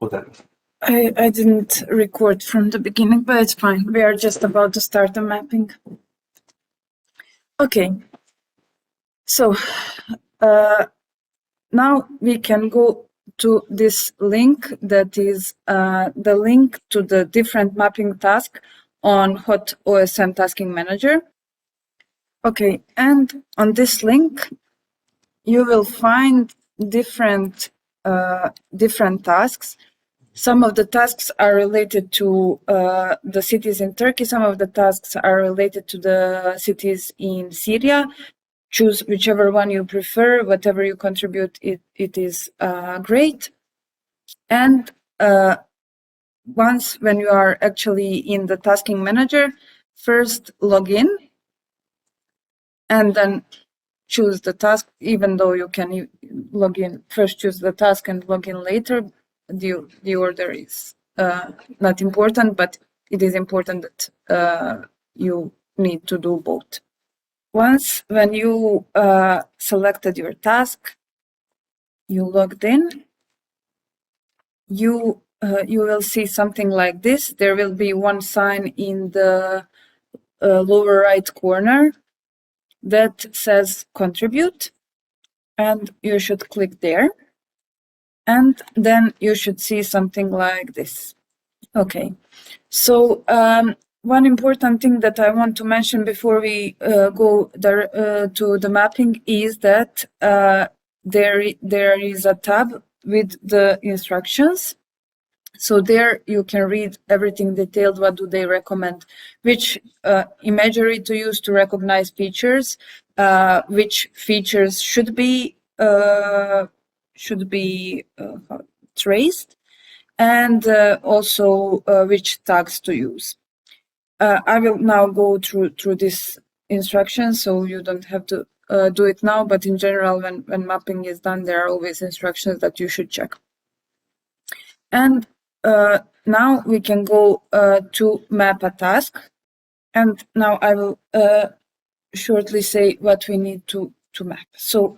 whatever. I didn't record from the beginning, but it's fine. We are just about to start the mapping. Okay. So now we can go to this link that is the link to the different mapping tasks on Hot OSM Tasking Manager. Okay, and on this link, you will find different tasks. Some of the tasks are related to the cities in Turkey. Some of the tasks are related to the cities in Syria. Choose whichever one you prefer. Whatever you contribute, it is great. And once when you are actually in the tasking manager, first log in and then choose the task, even though you can log in, first choose the task and log in later. The order is not important, but it is important that you need to do both. Once when you selected your task, you logged in, you will see something like this. There will be one sign in the lower right corner that says contribute, and you should click there. And then you should see something like this. Okay, so one important thing that I want to mention before we go to the mapping is that there is a tab with the instructions. So there you can read everything detailed. What do they recommend? Which imagery to use to recognize features? Which features should be traced, and also which tags to use. I will now go through this instruction, so you don't have to do it now, but in general, when mapping is done, there are always instructions that you should check. And now we can go to map a task, and now I will shortly say what we need to map. So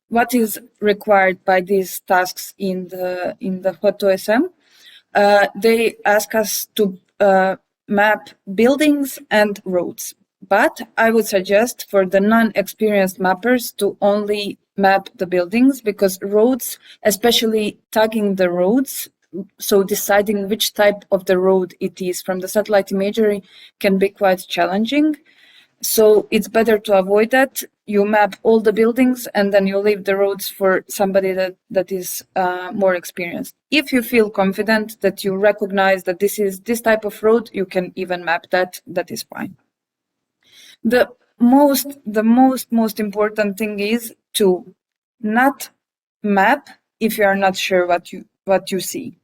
what is required by these tasks in the Hot OSM? They ask us to map buildings and roads, but I would suggest for the non-experienced mappers to only map the buildings, because roads, especially tagging the roads, so deciding which type of the road it is from the satellite imagery, can be quite challenging. So it's better to avoid that. You map all the buildings and then you leave the roads for somebody that is more experienced. If you feel confident that you recognize that this is this type of road, you can even map that. That is fine. The most important thing is to not map if you are not sure what you see.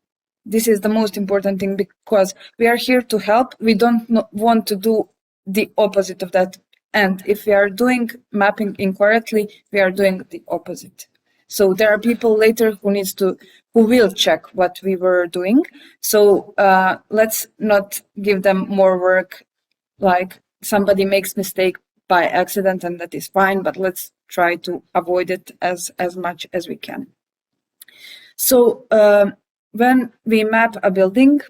This is the most important thing, because we are here to help. We don't want to do the opposite of that. And if we are doing mapping incorrectly, we are doing the opposite. So there are people later who will check what we were doing. So let's not give them more work, like somebody makes mistake by accident, and that is fine, but let's try to avoid it as much as we can. So when we map a building,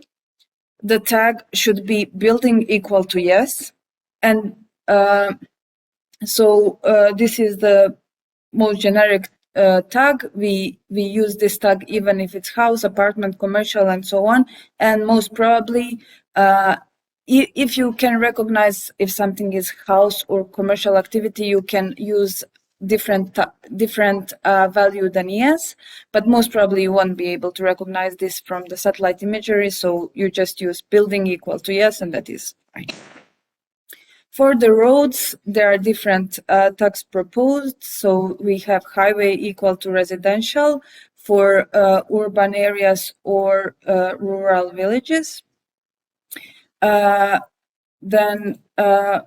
the tag should be building equal to yes. And so this is the most generic tag. We use this tag even if it's house, apartment, commercial, and so on. And most probably, if you can recognize if something is house or commercial activity, you can use different value than yes, but most probably you won't be able to recognize this from the satellite imagery, so you just use building equal to yes, and that is fine. For the roads, there are different tags proposed. So we have highway equal to residential for urban areas or rural villages. Then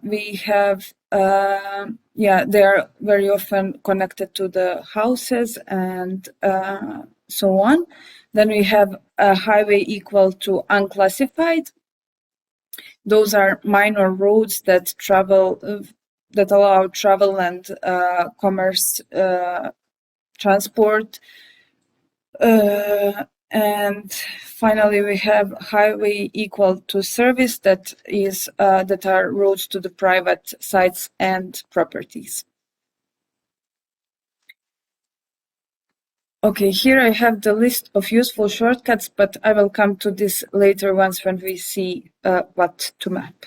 we have, they are very often connected to the houses and so on. Then we have a highway equal to unclassified. Those are minor roads that allow travel and commerce transport. And finally, we have highway equal to service, that is that are roads to the private sites and properties. Okay, here I have the list of useful shortcuts, but I will come to this later once when we see what to map.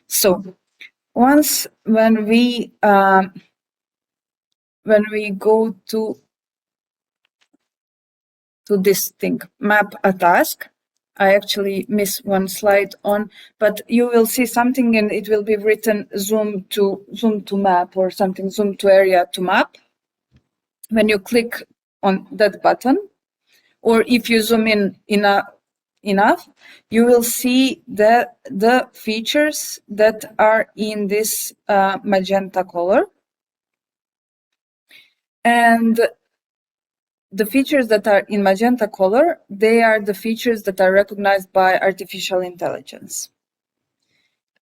So once when we go to this thing, map a task, I actually miss one slide on, but you will see something and it will be written zoom to map or something, zoom to area to map. When you click on that button, or if you zoom in enough, you will see the features that are in this magenta color. And the features that are in magenta color, they are the features that are recognized by artificial intelligence.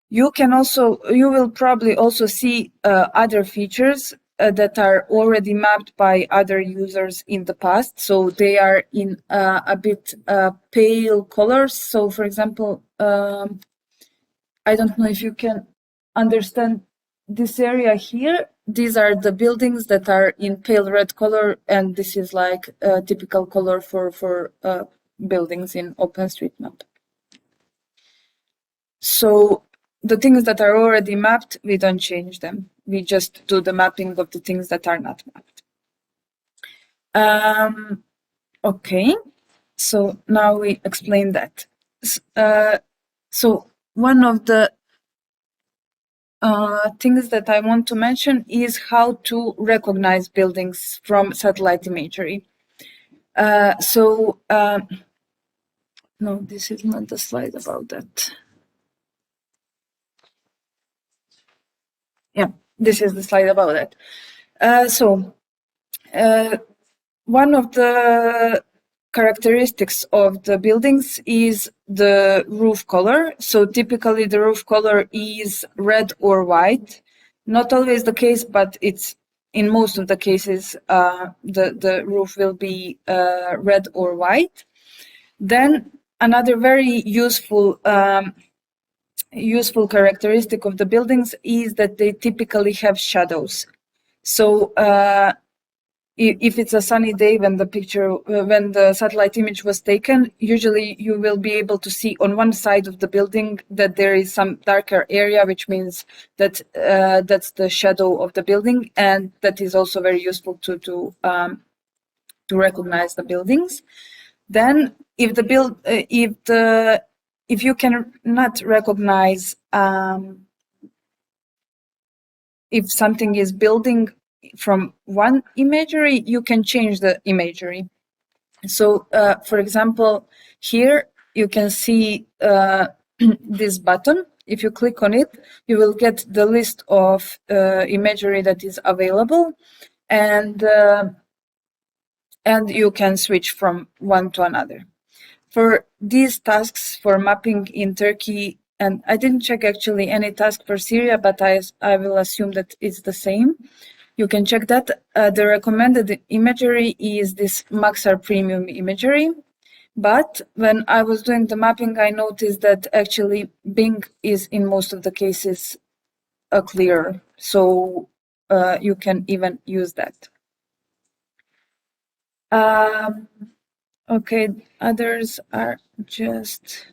You will probably also see other features that are already mapped by other users in the past. So they are in a bit pale colors. So for example, I don't know if you can understand this area here. These are the buildings that are in pale red color, and this is like a typical color for buildings in OpenStreetMap. So the things that are already mapped, we don't change them. We just do the mapping of the things that are not mapped. Okay, so now we explain that. So one of the things that I want to mention is how to recognize buildings from satellite imagery. No, this is not the slide about that. Yeah, this is the slide about that. One of the characteristics of the buildings is the roof color. So typically the roof color is red or white. Not always the case, but it's in most of the cases, the roof will be red or white. Then another very useful characteristic of the buildings is that they typically have shadows. So if it's a sunny day when the satellite image was taken, usually you will be able to see on one side of the building that there is some darker area, which means that that's the shadow of the building, and that is also very useful to recognize the buildings. Then, if you cannot recognize if something is building from one imagery, you can change the imagery. So, for example, here you can see this button. If you click on it, you will get the list of imagery that is available, and you can switch from one to another. For these tasks for mapping in Turkey, and I didn't check actually any task for Syria, but I will assume that it's the same. You can check that. The recommended imagery is this Maxar Premium imagery. But when I was doing the mapping, I noticed that actually Bing is in most of the cases clearer. So you can even use that. Okay, others are just...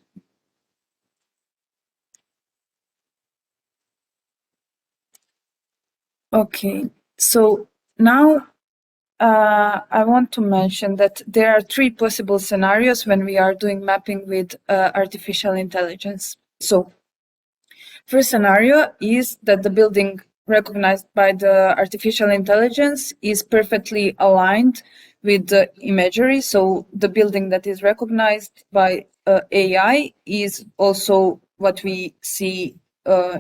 Okay, so now I want to mention that there are three possible scenarios when we are doing mapping with artificial intelligence. So, first scenario is that the building recognized by the artificial intelligence is perfectly aligned with the imagery. So the building that is recognized by AI is also what we see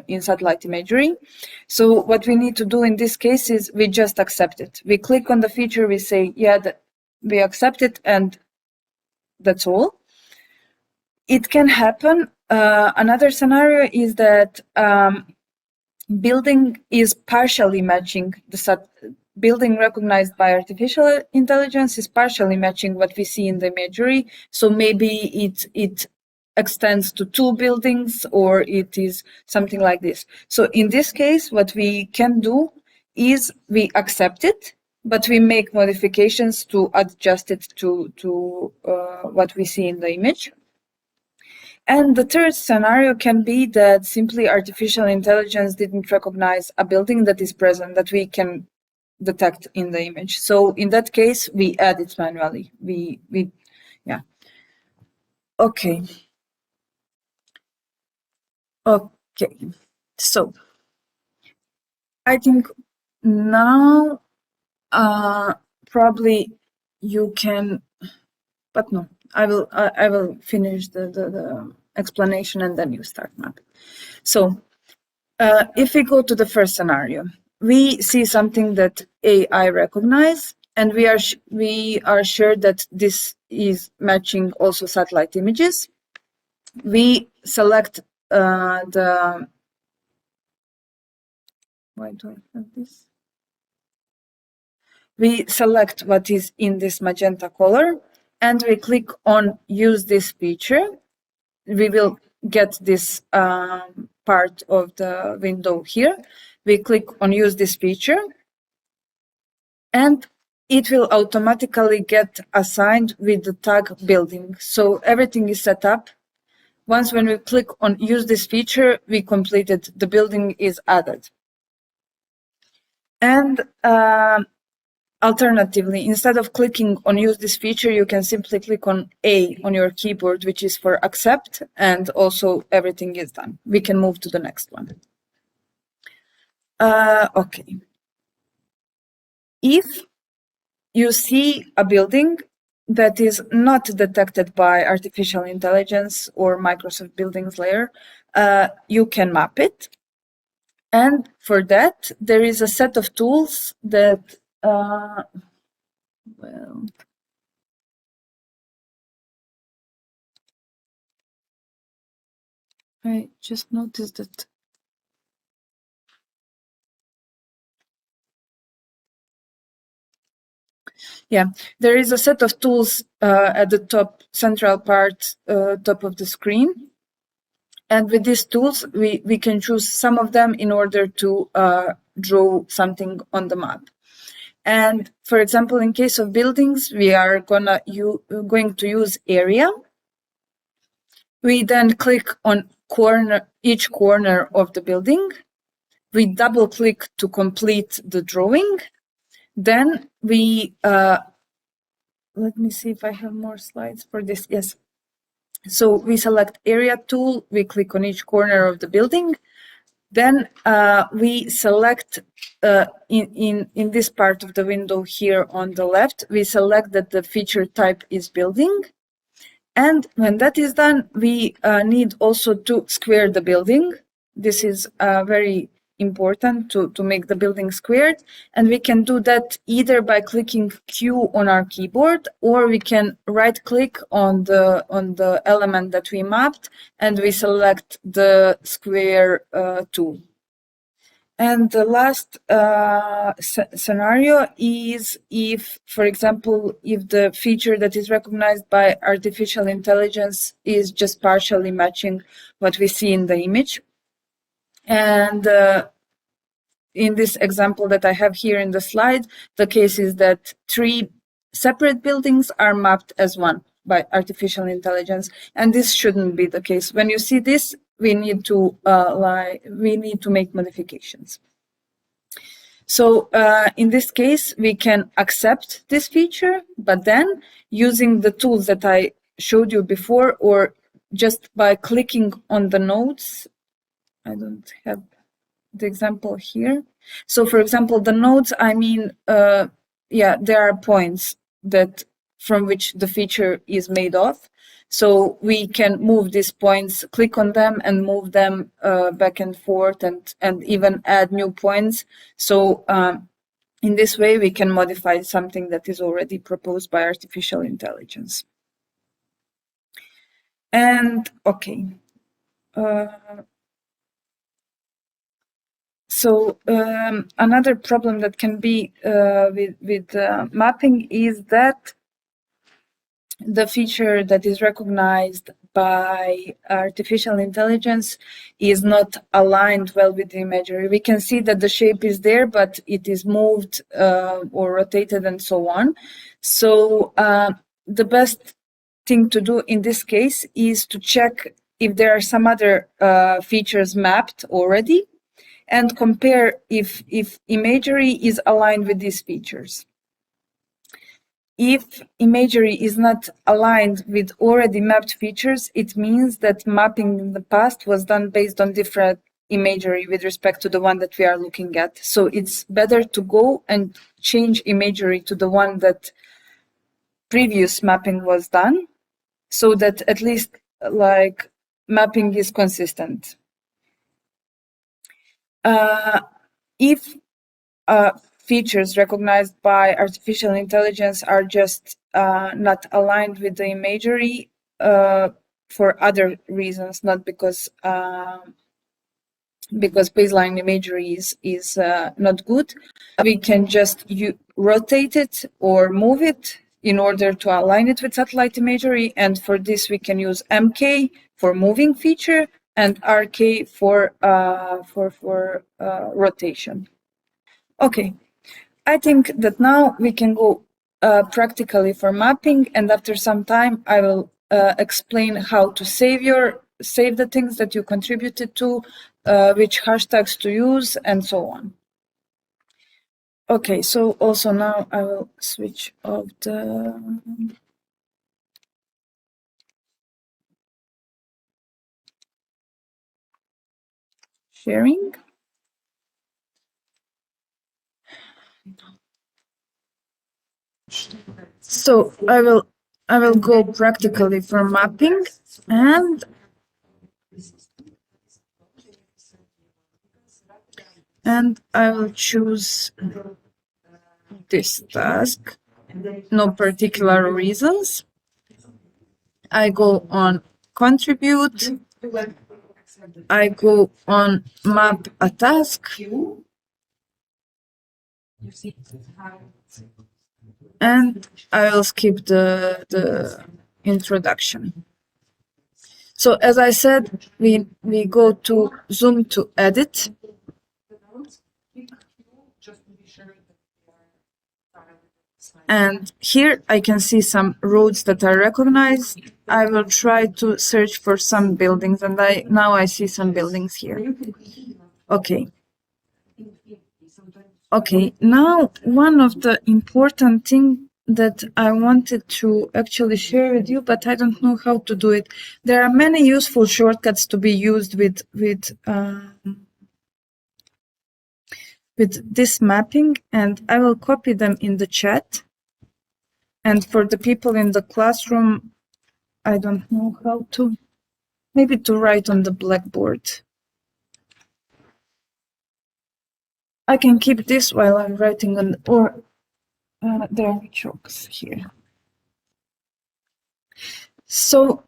in satellite imagery. So what we need to do in this case is we just accept it. We click on the feature, we say, yeah, we accept it, and that's all. It can happen. Another scenario is that building is partially matching building recognized by artificial intelligence is partially matching what we see in the imagery. So maybe it extends to 2 buildings, or it is something like this. So in this case, what we can do is we accept it, but we make modifications to adjust it to what we see in the image. And the third scenario can be that simply artificial intelligence didn't recognize a building that is present, that we can detect in the image. So in that case, we add it manually. Yeah. Okay. Okay. So I think now probably you can, but no, I will finish the explanation and then you start mapping. So if we go to the first scenario, we see something that AI recognize, and we are sure that this is matching also satellite images. We select the, why do I have this? We select what is in this magenta color, and we click on use this feature. We will get this part of the window here. We click on use this feature, and it will automatically get assigned with the tag building. So everything is set up. Once when we click on use this feature, we completed, the building is added. And alternatively, instead of clicking on use this feature, you can simply click on A on your keyboard, which is for accept, and also everything is done. We can move to the next one. Okay. If you see a building that is not detected by artificial intelligence or Microsoft Buildings layer, you can map it. And for that, there is a set of tools that, well, I just noticed that. Yeah, there is a set of tools at the top central part, top of the screen. And with these tools, we can choose some of them in order to draw something on the map. And for example, in case of buildings, we are going to use area. We then click on each corner of the building. We double click to complete the drawing. Then we, let me see if I have more slides for this. Yes. So we select area tool. We click on each corner of the building. Then we select in this part of the window here on the left, we select that the feature type is building. And when that is done, we need also to square the building. This is very important to make the building squared. And we can do that either by clicking Q on our keyboard, or we can right click on the element that we mapped, and we select the square tool. And the last scenario is if, for example, if the feature that is recognized by artificial intelligence is just partially matching what we see in the image. And in this example that I have here in the slide, the case is that 3 separate buildings are mapped as one by artificial intelligence, and this shouldn't be the case. When you see this, we need to make modifications. So in this case, we can accept this feature, but then using the tools that I showed you before, or just by clicking on the nodes, I don't have the example here. So for example, the nodes, I mean, yeah, there are points that from which the feature is made of. So we can move these points, click on them and move them back and forth, and even add new points. So in this way, we can modify something that is already proposed by artificial intelligence. And okay. So another problem that can be with mapping is that the feature that is recognized by artificial intelligence is not aligned well with the imagery. We can see that the shape is there, but it is moved or rotated and so on. So the best thing to do in this case is to check if there are some other features mapped already and compare if imagery is aligned with these features. If imagery is not aligned with already mapped features, it means that mapping in the past was done based on different imagery with respect to the one that we are looking at. So it's better to go and change imagery to the one that previous mapping was done, so that at least like mapping is consistent. If features recognized by artificial intelligence are just not aligned with the imagery for other reasons, not because baseline imagery is not good. We can just rotate it or move it in order to align it with satellite imagery, and for this we can use MK for moving feature and RK for rotation. Okay. I think that now we can go practically for mapping, and after some time I will explain how to save the things that you contributed to, which hashtags to use, and so on. Okay, so also now I will switch off the sharing. So I will go practically for mapping, and I will choose this task, no particular reasons. I go on contribute, I go on map a task, and I will skip the introduction. So as I said, we go to zoom to edit. And here I can see some roads that are recognized. I will try to search for some buildings, and now I see some buildings here. Okay. Okay, now one of the important things that I wanted to actually share with you, but I don't know how to do it. There are many useful shortcuts to be used with this mapping, and I will copy them in the chat. And for the people in the classroom, I don't know how to, maybe to write on the blackboard. I can keep this while I'm writing on, or there are chalks here. So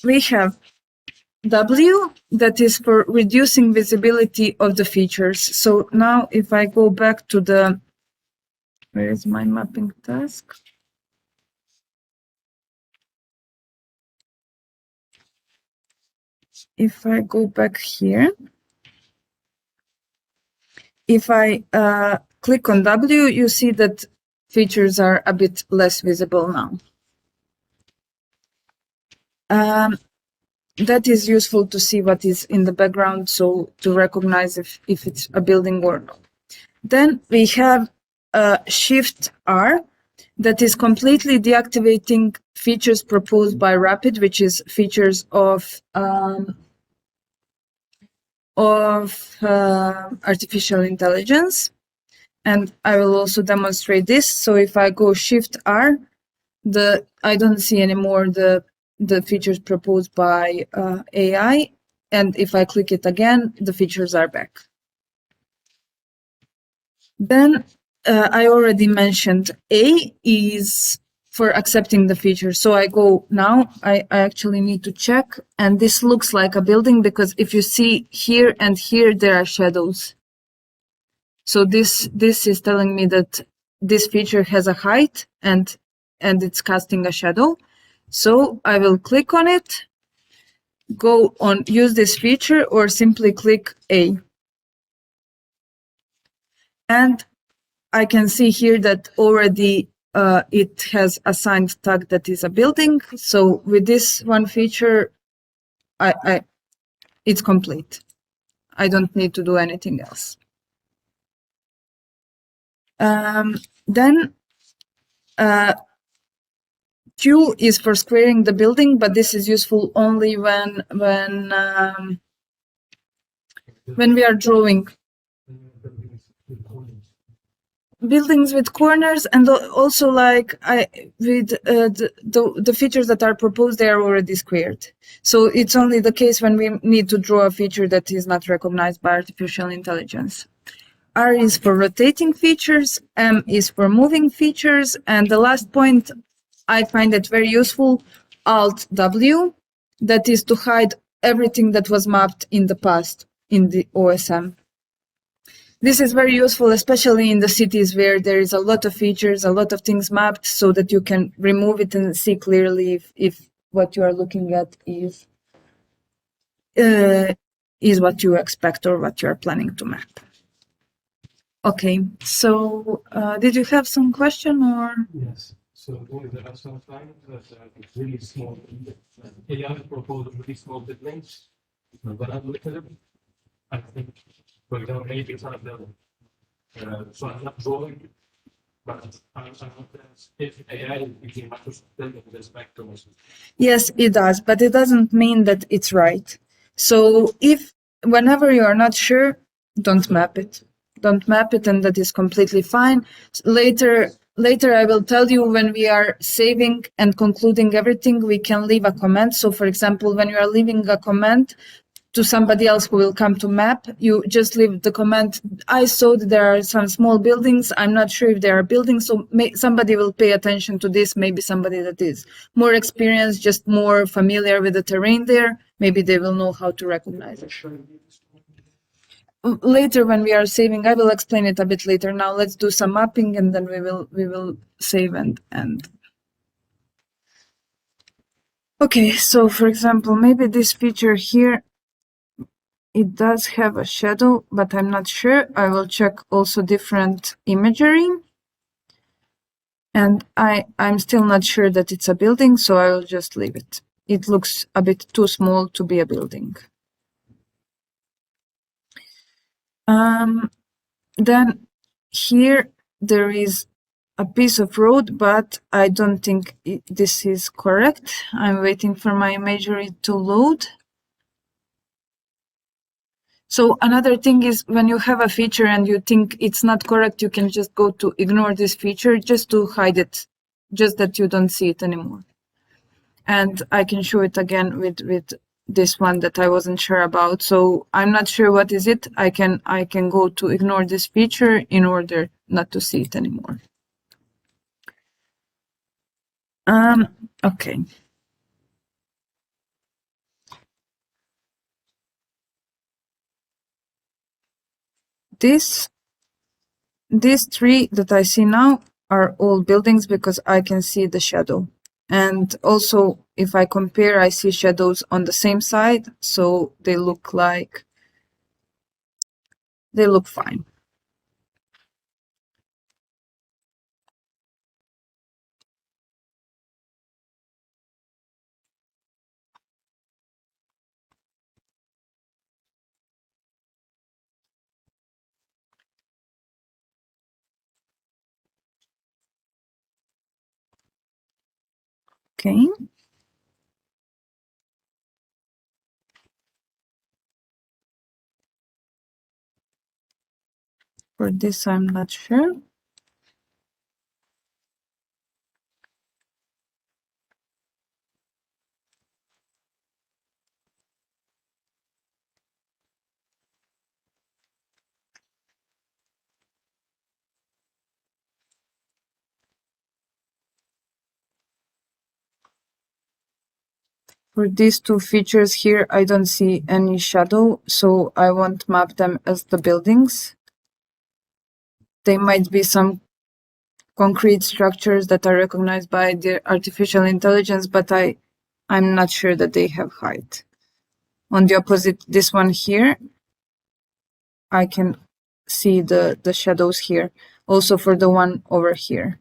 we have W, that is for reducing visibility of the features. So now if I go back to the, where is my mapping task? If I go back here, if I click on W, you see that features are a bit less visible now. That is useful to see what is in the background, so to recognize if it's a building or not. Then we have Shift R, that is completely deactivating features proposed by Rapid, which is features of artificial intelligence. And I will also demonstrate this. So if I go Shift R, I don't see anymore the features proposed by AI. And if I click it again, the features are back. Then I already mentioned A is for accepting the feature. So I go now, I actually need to check, and this looks like a building because if you see here and here, there are shadows. So this is telling me that this feature has a height and it's casting a shadow. So I will click on it, go on use this feature, or simply click A. And I can see here that already it has assigned tag that is a building. So with this one feature, it's complete. I don't need to do anything else. Then Q is for squaring the building, but this is useful only when we are drawing buildings with corners, and also like with the features that are proposed, they are already squared. So it's only the case when we need to draw a feature that is not recognized by artificial intelligence. R is for rotating features, M is for moving features, and the last point, I find it very useful, Alt W, that is to hide everything that was mapped in the past in the OSM. This is very useful, especially in the cities where there is a lot of features, a lot of things mapped, so that you can remove it and see clearly if what you are looking at is what you expect or what you are planning to map. Okay, so did you have some question or? Yes. So there are some times that really small AI proposes really small buildings, but I'm looking at them. I think, for example, maybe it's not building. So I'm not drawing, but I'm if AI is using Microsoft building this back to us. Yes, it does, but it doesn't mean that it's right. So if whenever you are not sure, don't map it. Don't map it, and that is completely fine. Later I will tell you when we are saving and concluding everything, we can leave a comment. So for example, when you are leaving a comment to somebody else who will come to map, you just leave the comment, I saw that there are some small buildings, I'm not sure if there are buildings, so somebody will pay attention to this, maybe somebody that is more experienced, just more familiar with the terrain there, maybe they will know how to recognize it. Later when we are saving, I will explain it a bit later. Now let's do some mapping, and then we will save and okay, so for example, maybe this feature here, it does have a shadow, but I'm not sure. I will check also different imagery. And I'm still not sure that it's a building, so I will just leave it. It looks a bit too small to be a building. Then here there is a piece of road, but I don't think this is correct. I'm waiting for my imagery to load. So another thing is when you have a feature and you think it's not correct, you can just go to ignore this feature just to hide it, just that you don't see it anymore. And I can show it again with this one that I wasn't sure about. So I'm not sure what is it. I can go to ignore this feature in order not to see it anymore. Okay. These three that I see now are all buildings because I can see the shadow. And also, if I compare, I see shadows on the same side, so they look fine. Okay. For this, I'm not sure. For these two features here, I don't see any shadow, so I won't map them as the buildings. They might be some concrete structures that are recognized by the artificial intelligence, but I'm not sure that they have height. On the opposite, this one here, I can see the shadows here. Also for the one over here.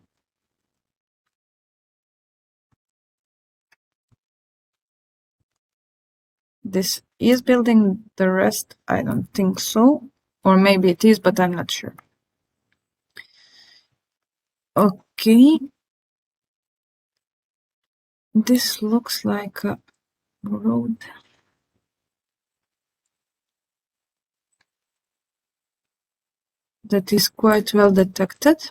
This is building, the rest, I don't think so. Or maybe it is, but I'm not sure. Okay. This looks like a road. That is quite well detected.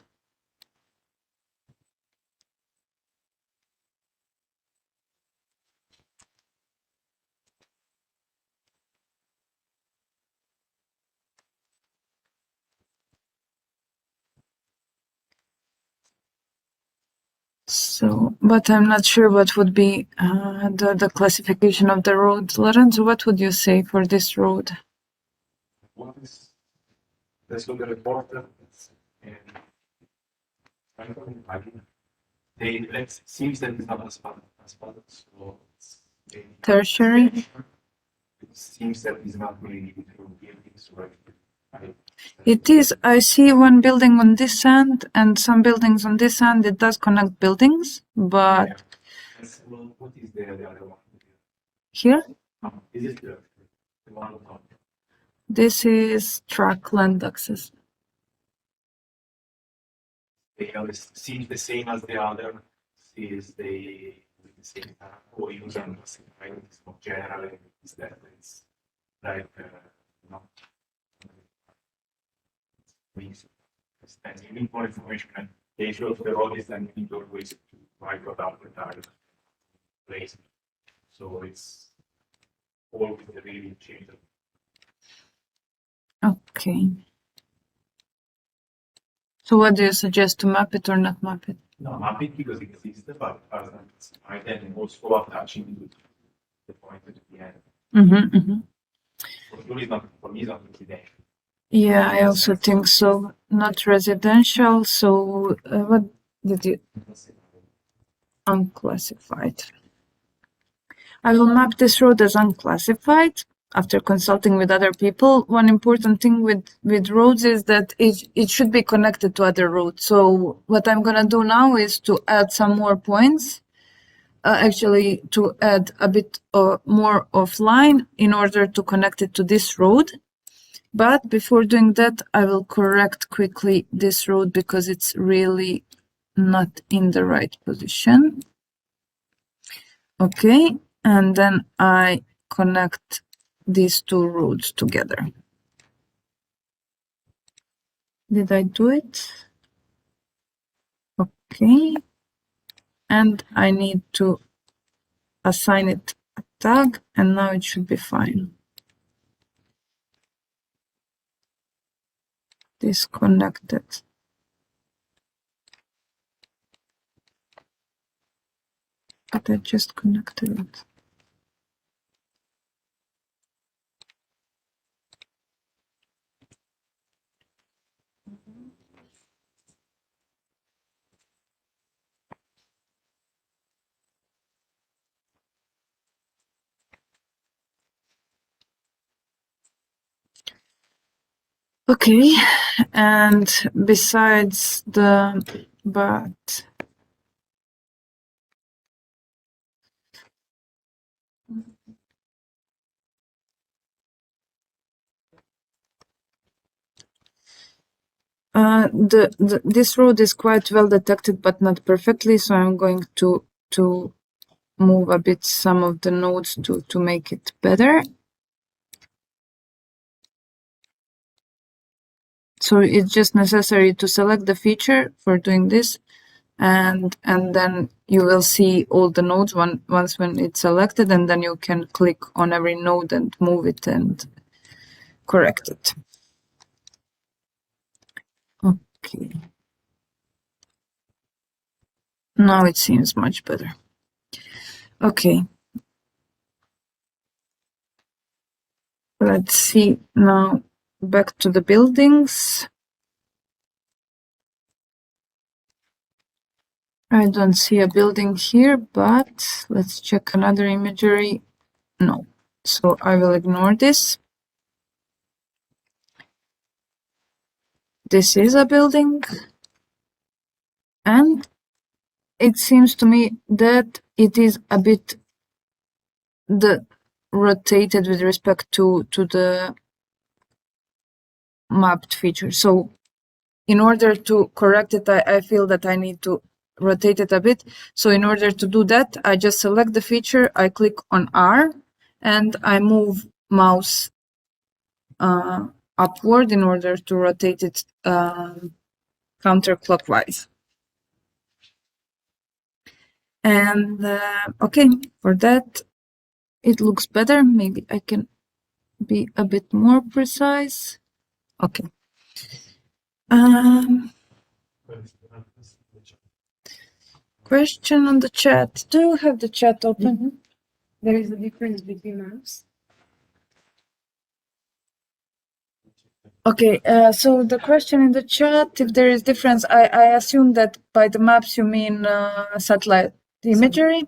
So, but I'm not sure what would be the classification of the road. Lorenzo, what would you say for this road? What is, let's look at the border. And it seems that it's not as bad, so Tertiary? it seems that it's not really through buildings, right? It is. I see one building on this end and some buildings on this end. It does connect buildings, but Yeah. Well, what is the other one? here? Is it the one on top? This is track land access. They always seem the same as the other. Is they with the same or use and right? It's more general. Is that it's like you know. And you need more information and the issue of the road is that you need always to write about the target place. So it's all with the really change. Okay. So what do you suggest, to map it or not map it? No, map it because it exists, but I then also attaching the point at the end. Mm-hmm, mm-hmm. For me, it's not residential. Yeah, I also think so. Not residential. So what did you? Unclassified. I will map this road as unclassified after consulting with other people. One important thing with roads is that it should be connected to other roads. So what I'm gonna do now is to add some more points, actually to add a bit more offline in order to connect it to this road. But before doing that, I will correct quickly this road because it's really not in the right position. Okay, and then I connect these two roads together. Did I do it? Okay, and I need to assign it a tag, and now it should be fine. Disconnected. But I just connected it. Okay, and besides the, but this road is quite well detected, but not perfectly. So I'm going to move a bit some of the nodes to make it better. So it's just necessary to select the feature for doing this, and then you will see all the nodes once when it's selected, and then you can click on every node and move it and correct it. Okay. Now it seems much better. Okay. Let's see now, back to the buildings. I don't see a building here, but let's check another imagery. No, so I will ignore this. This is a building, and it seems to me that it is a bit rotated with respect to the mapped feature. So in order to correct it, I feel that I need to rotate it a bit. So in order to do that, I just select the feature, I click on R, and I move mouse upward in order to rotate it counterclockwise. And okay, for that, it looks better. Maybe I can be a bit more precise. Okay. Question on the chat. Do you have the chat open? There is a difference between maps. Okay, so the question in the chat, if there is difference, I assume that by the maps you mean satellite imagery.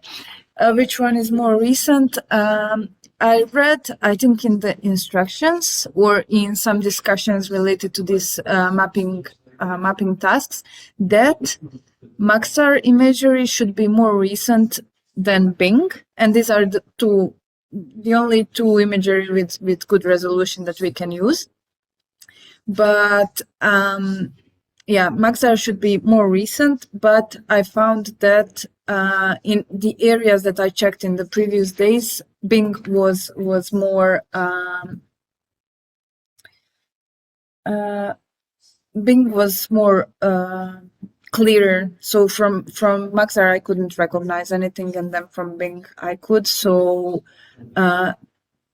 Which one is more recent? I read, I think in the instructions or in some discussions related to this mapping tasks, that Maxar imagery should be more recent than Bing, and these are the only two imagery with good resolution that we can use. But yeah, Maxar should be more recent, but I found that in the areas that I checked in the previous days, Bing was more clearer. So from Maxar I couldn't recognize anything, and then from Bing I could. So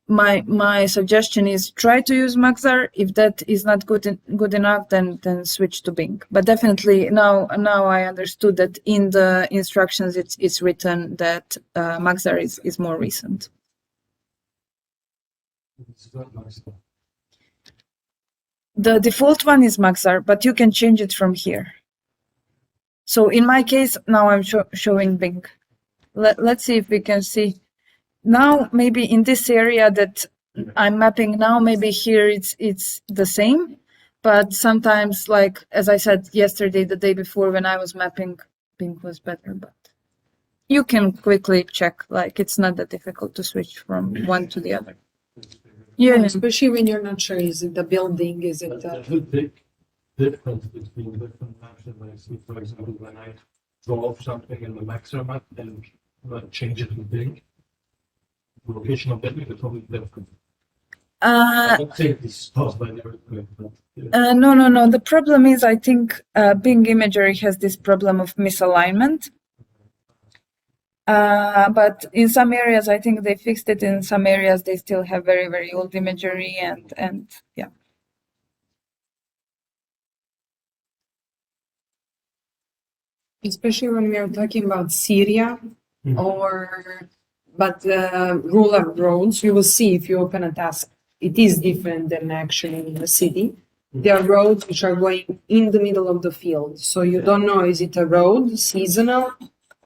my suggestion is try to use Maxar. If that is not good enough, then switch to Bing. But definitely now I understood that in the instructions it's written that Maxar is more recent. The default one is Maxar, but you can change it from here. So in my case, now I'm showing Bing. Let's see if we can see. Now, maybe in this area that I'm mapping now, maybe here it's the same, but sometimes, like as I said yesterday, the day before when I was mapping, Bing was better. But you can quickly check. Like it's not that difficult to switch from one to the other. Yeah, especially when you're not sure, is it the building, is it the... There's a big difference between different maps, and I see, for example, when I draw something in the Maxar map and change it to Bing, the location of that is totally different. I don't think this is caused by the earthquake, but yeah. No. The problem is, I think Bing imagery has this problem of misalignment. But in some areas, I think they fixed it. In some areas, they still have very, very old imagery, and yeah. Especially when we are talking about Syria but rural roads, you will see if you open a task, it is different than actually in the city. There are roads which are going in the middle of the field. So you don't know, is it a road, seasonal?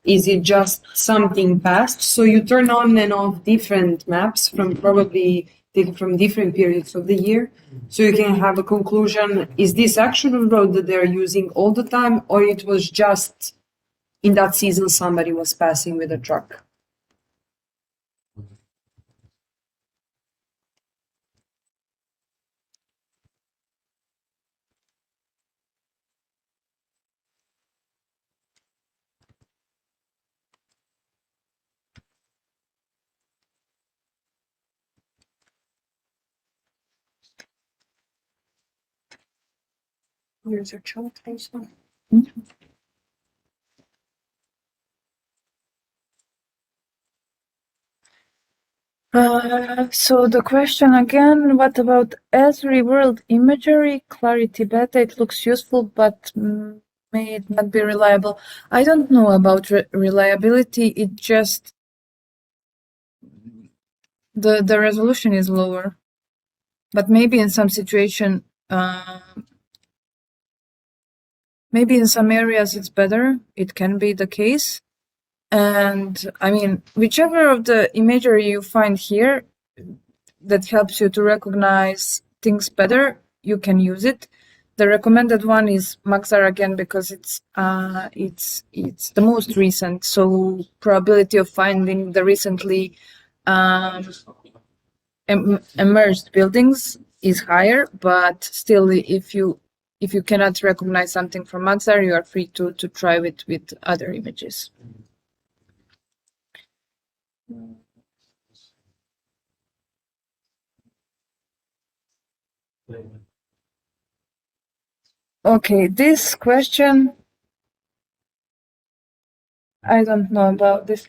Is it just something past? So you turn on and off different maps from different periods of the year. So you can have a conclusion, is this actual road that they're using all the time, or it was just in that season somebody was passing with a truck? Here's your chart also. So the question again, what about Esri World imagery clarity beta? It looks useful, but may it not be reliable? I don't know about reliability. It just the resolution is lower. but maybe in some situation, maybe in some areas it's better. It can be the case. And I mean, whichever of the imagery you find here that helps you to recognize things better, you can use it. The recommended one is Maxar again because it's the most recent. So probability of finding the recently emerged buildings is higher, but still, if you cannot recognize something from Maxar, you are free to try it with other images. Okay, this question, I don't know about this.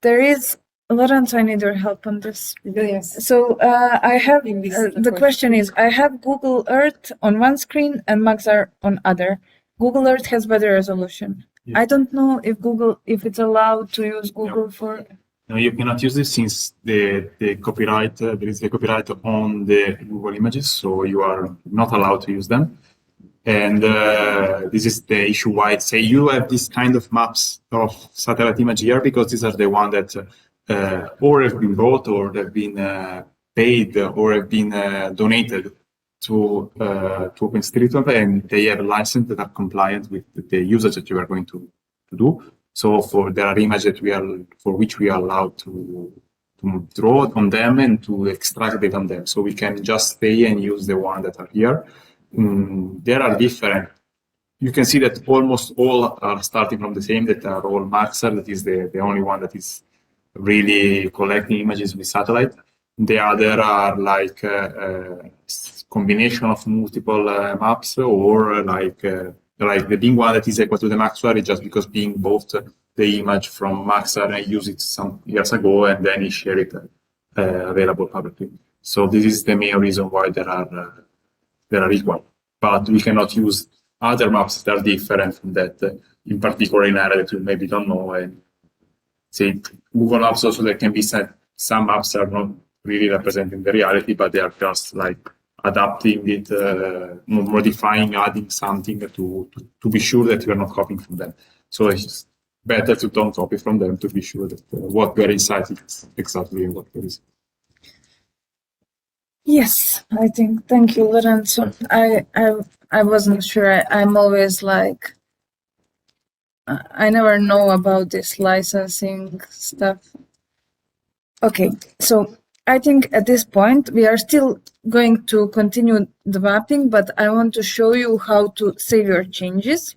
There is, Lawrence, I need your help on this. Yes. So I have, This is the question is, I have Google Earth on one screen and Maxar on other. Google Earth has better resolution. Yeah. I don't know if it's allowed to use Google for... No, you cannot use this since the copyright, there is the copyright on the Google images, so you are not allowed to use them. And this is the issue why say you have this kind of maps of satellite image here, because these are the ones that or have been bought or have been paid or have been donated to OpenStreetMap, and they have a license that are compliant with the usage that you are going to do. So there are images that for which we are allowed to draw on them and to extract data on them. So we can just stay and use the ones that are here. There are different. You can see that almost all are starting from the same, that are all Maxar, that is the only one that is really collecting images with satellite. The other are like a combination of multiple maps, or like the big one that is equal to the Maxar is just because being both the image from Maxar, I used it some years ago and then he shared it available publicly. So this is the main reason why there are equal, but we cannot use other maps that are different from that, in particular in area that you maybe don't know. And say Google Maps also, there can be some maps are not really representing the reality, but they are just like adapting it, modifying, adding something to be sure that you are not copying from them. So it's better to don't copy from them to be sure that what we are inside is exactly what there is. Yes, I think. Thank you, Lorenzo. I wasn't sure. I'm always like, I never know about this licensing stuff. Okay, so I think at this point we are still going to continue the mapping, but I want to show you how to save your changes.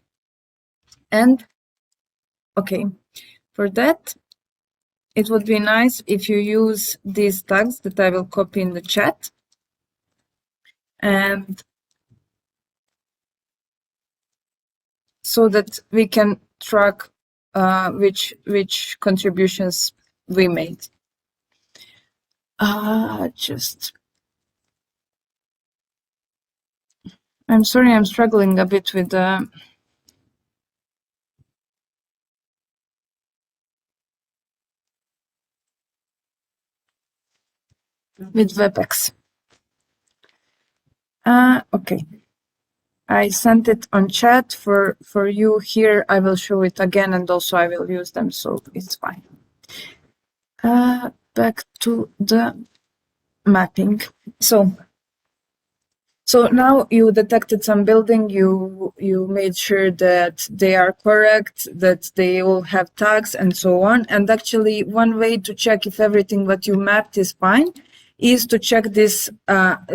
And okay, for that, it would be nice if you use these tags that I will copy in the chat. And so that we can track which contributions we made. I'm sorry, I'm struggling a bit with WebEx. Okay, I sent it on chat for you here. I will show it again, and also I will use them, so it's fine. Back to the mapping. So now you detected some building, you made sure that they are correct, that they all have tags and so on. And actually one way to check if everything that you mapped is fine is to check this,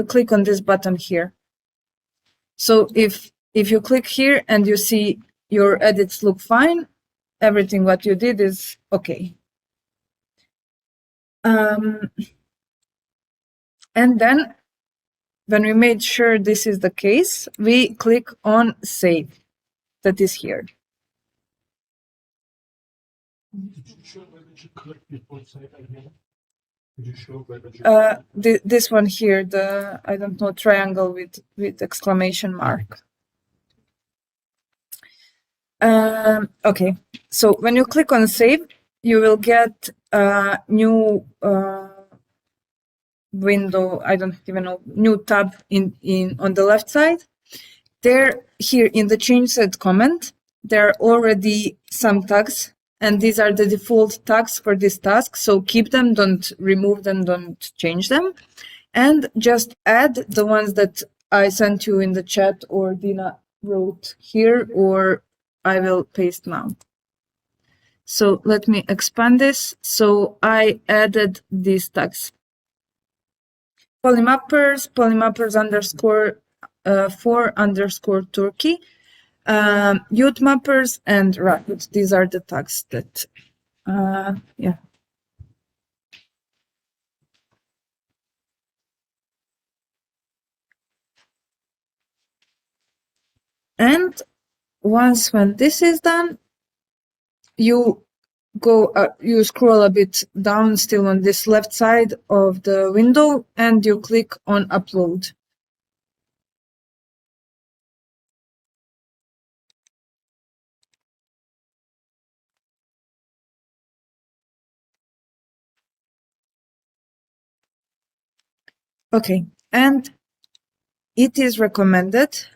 click on this button here. So if you click here and you see your edits look fine, everything what you did is okay. And then when we made sure this is the case, we click on Save, that is here. Did you show whether you click before save again? Did you show whether you This one here, the, I don't know, triangle with exclamation mark. Okay, so when you click on Save, you will get a new window, I don't even know, new tab in on the left side. There, here in the change set comment, there are already some tags, and these are the default tags for this task. So keep them, don't remove them, don't change them, and just add the ones that I sent you in the chat or Dina wrote here, or I will paste now. So let me expand this. So I added these tags. Polymappers underscore 4 underscore Turkey, youth mappers and rapid. These are the tags that, yeah. And once when this is done, you go, you scroll a bit down still on this left side of the window and you click on upload. Okay, and it is recommended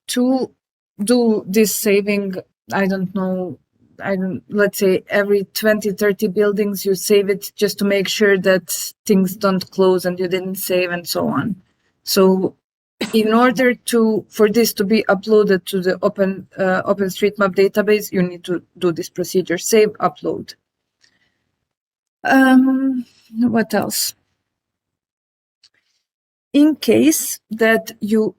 to do this saving, I don't know, let's say every 20, 30 buildings you save it just to make sure that things don't close and you didn't save and so on. So in order for this to be uploaded to the OpenStreetMap database, you need to do this procedure, save, upload. What else? In case that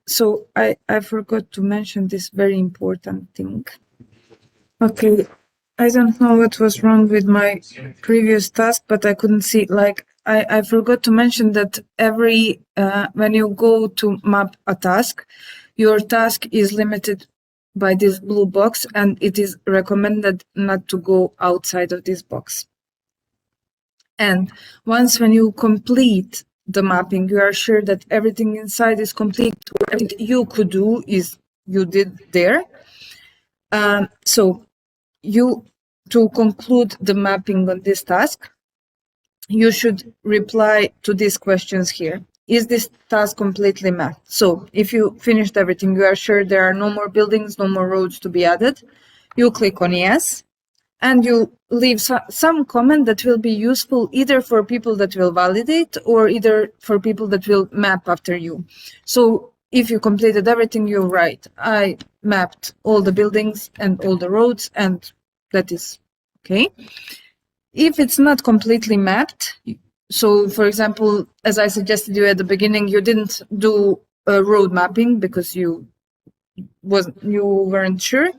so I forgot to mention this very important thing. Okay, I don't know what was wrong with my previous task, but I couldn't see, like, I forgot to mention that every, when you go to map a task, your task is limited by this blue box, and it is recommended not to go outside of this box. And once when you complete the mapping, you are sure that everything inside is complete. Everything you could do is you did there. So to conclude the mapping on this task, you should reply to these questions here. Is this task completely mapped? So if you finished everything, you are sure there are no more buildings, no more roads to be added, you click on yes, and you leave some comment that will be useful either for people that will validate or either for people that will map after you. So if you completed everything, you write, I mapped all the buildings and all the roads, and that is okay. If it's not completely mapped, so for example, as I suggested you at the beginning, you didn't do a road mapping because you weren't sure.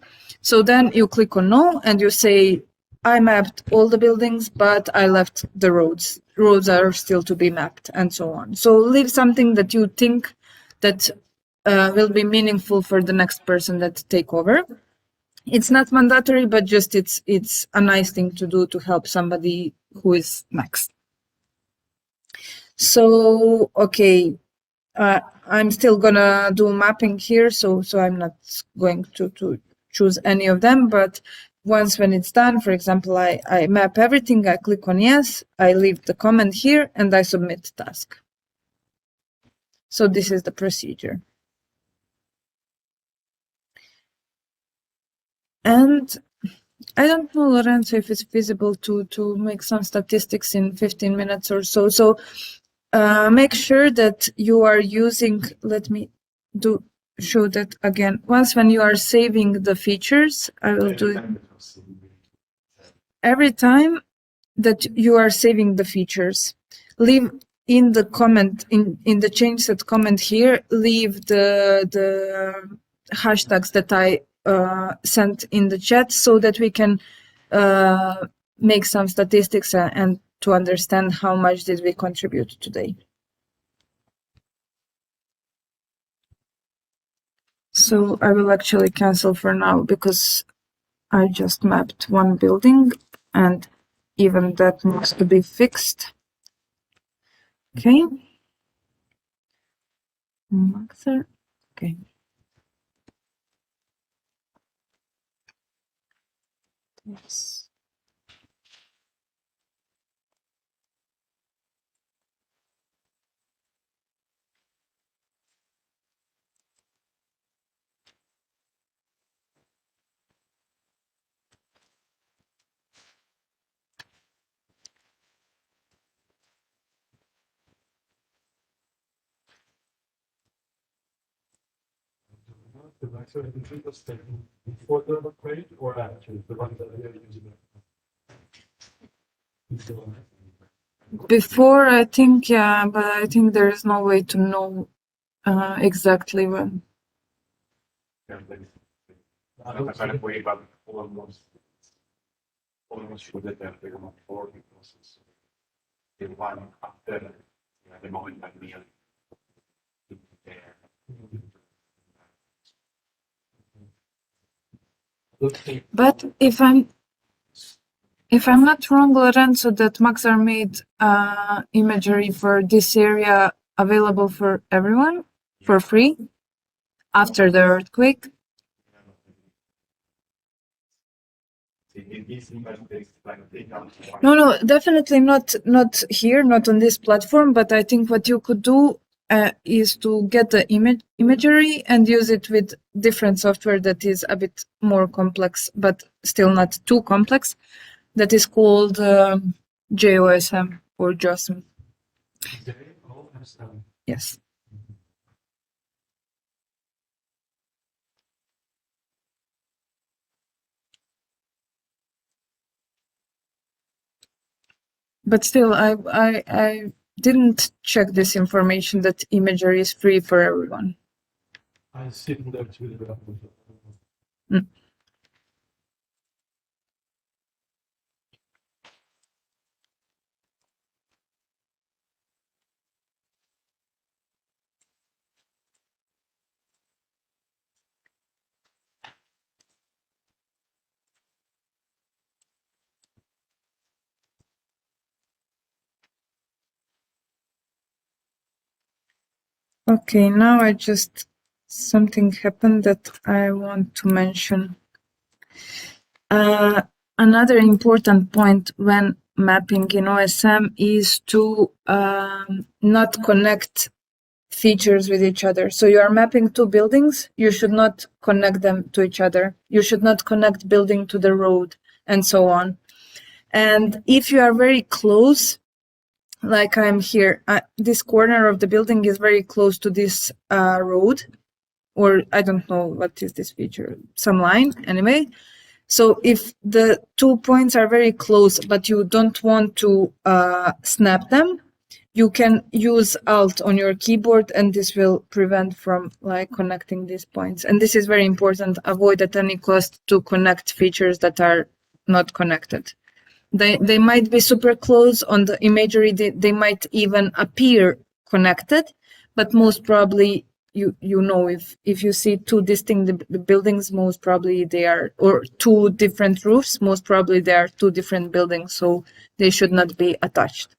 So then you click on no and you say, I mapped all the buildings, but I left the roads. Roads are still to be mapped and so on. So leave something that you think that will be meaningful for the next person that take over. It's not mandatory, but just it's a nice thing to do to help somebody who is next. So, okay, I'm still gonna do mapping here, so I'm not going to choose any of them, but once when it's done, for example, I map everything, I click on yes, I leave the comment here, and I submit task. So this is the procedure. And I don't know, Lorenzo, if it's feasible to make some statistics in 15 minutes or so. So make sure that you are using, let me show that again. Once when you are saving the features, I will do it. Every time that you are saving the features, leave in the comment, in the change set comment here, leave the hashtags that I sent in the chat so that we can make some statistics and to understand how much did we contribute today. So I will actually cancel for now because I just mapped one building and even that needs to be fixed. Okay. Maxer. Okay. Yes. the maximum imagery was taken before the upgrade or after the one that we are using? Before. Before, I think, yeah, but I think there is no way to know exactly when. I would say way, but almost should that have been before because it's the one after the moment that we are there. Okay. But if I'm not wrong, Lorenzo, that Maxar made imagery for this area available for everyone for free after the earthquake. No, definitely not here, not on this platform. But I think what you could do is to get the imagery and use it with different software that is a bit more complex, but still not too complex. That is called JOSM or JOSM. Yes. But still, I didn't check this information that imagery is free for everyone. I sit in there too. Okay, now something happened that I want to mention. Another important point when mapping in OSM is to not connect features with each other. So you are mapping two buildings, you should not connect them to each other. You should not connect building to the road and so on. And if you are very close, like I'm here, this corner of the building is very close to this road, or I don't know what is this feature, some line anyway. So if the 2 points are very close, but you don't want to snap them, you can use Alt on your keyboard, and this will prevent from like connecting these points. And this is very important. Avoid at any cost to connect features that are not connected. They might be super close on the imagery. They might even appear connected, but most probably you know if you see two distinct buildings, most probably they are, or two different roofs, most probably they are two different buildings, so they should not be attached.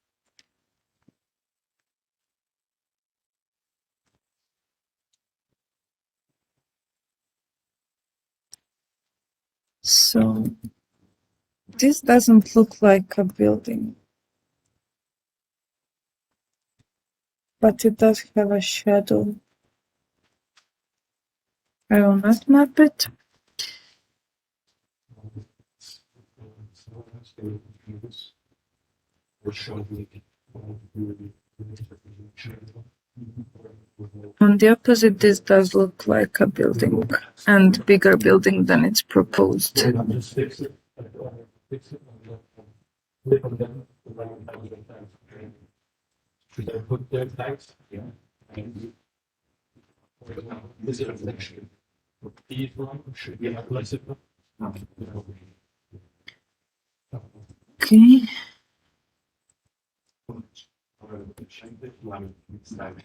So this doesn't look like a building, but it does have a shadow. I will not map it. On the opposite, this does look like a building, and bigger building than it's proposed. Just fix it. Click on them. Should I put their tags? Yeah. This is a reflection. These one should be applicable. Okay.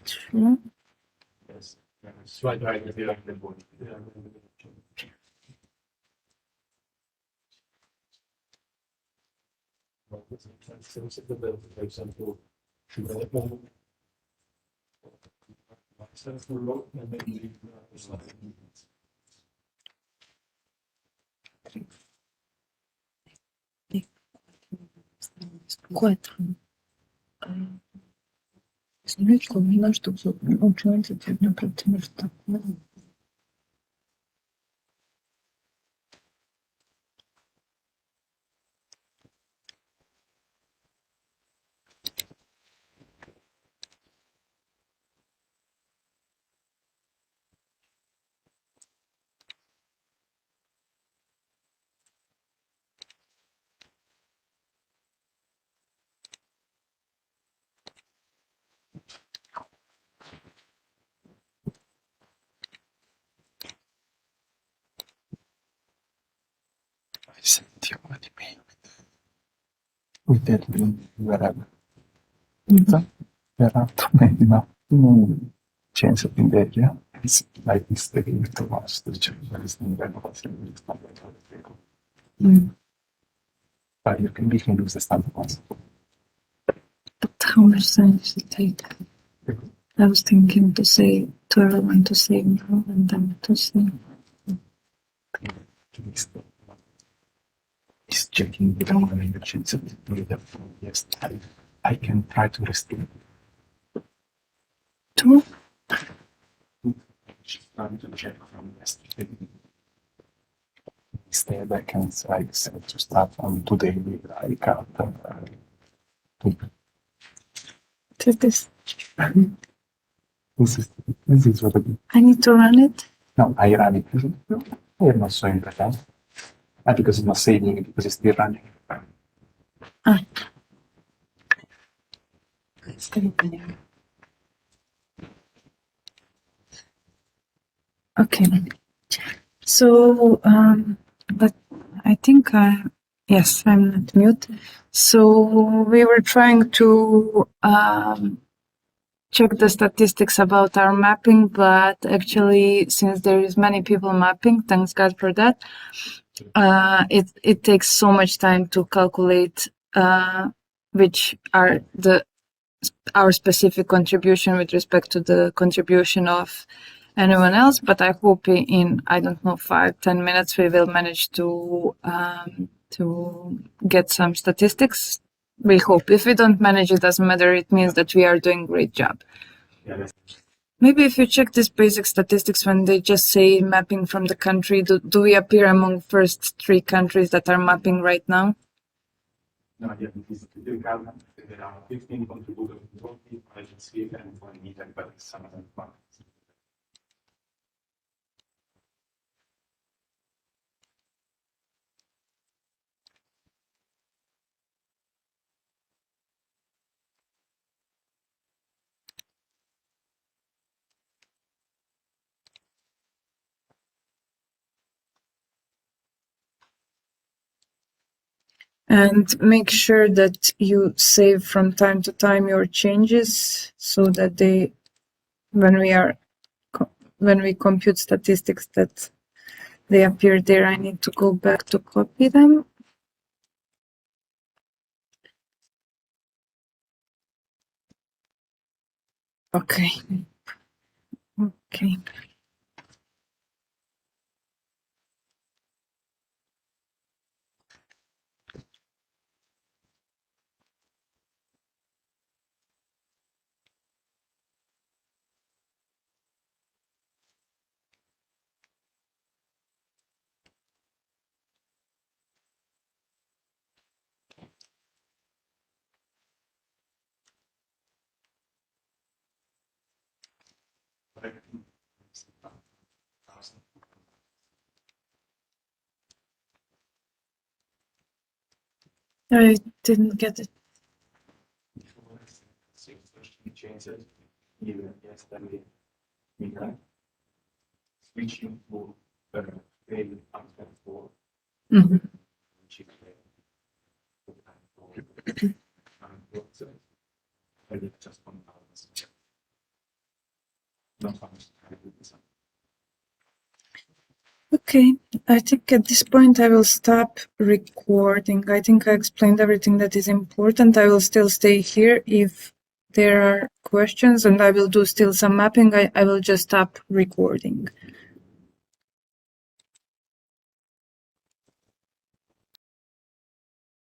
Sure. Yes. It's right here. For example, should I open myself for road and maybe Cuatro. Смотри, combina, чтобы учиться, тебе прийти что. with that wherever. So there are too many now. Changes in the area. It's like this taking with the ones to check what is in the but you can use the standard ones. But how much time does it take? I was thinking to say to everyone to save now and then to save. Is checking the domain changes. Yes, I can try to restrict. Two? Trying to check from yesterday. Instead, I can say to start on today with I can't. What is this? This is what I do. I need to run it? No, I run it. I am not so important. Because it's not saving it, because it's still running. It's still running. Okay. So, but I think yes, I'm not mute. So we were trying to check the statistics about our mapping, but actually, since there is many people mapping, thanks God for that, it takes so much time to calculate which are our specific contribution with respect to the contribution of anyone else. But I hope in I don't know 5-10 minutes we will manage to get some statistics. We hope. If we don't manage, it doesn't matter. It means that we are doing a great job. Maybe if you check these basic statistics when they just say mapping from the country, do we appear among first 3 countries that are mapping right now? No, yeah, there are 15 contributors in Turkey, I can see it, and 1 meter, but some of them are. And make sure that you save from time to time your changes so that when we compute statistics, that they appear there. I need to go back to copy them. Okay. Okay. I didn't get it. Changes, even yesterday, we can switching to fail after 4. Just 1 Okay, I think at this point I will stop recording. I think I explained everything that is important. I will still stay here if there are questions, and I will do still some mapping. I will just stop recording.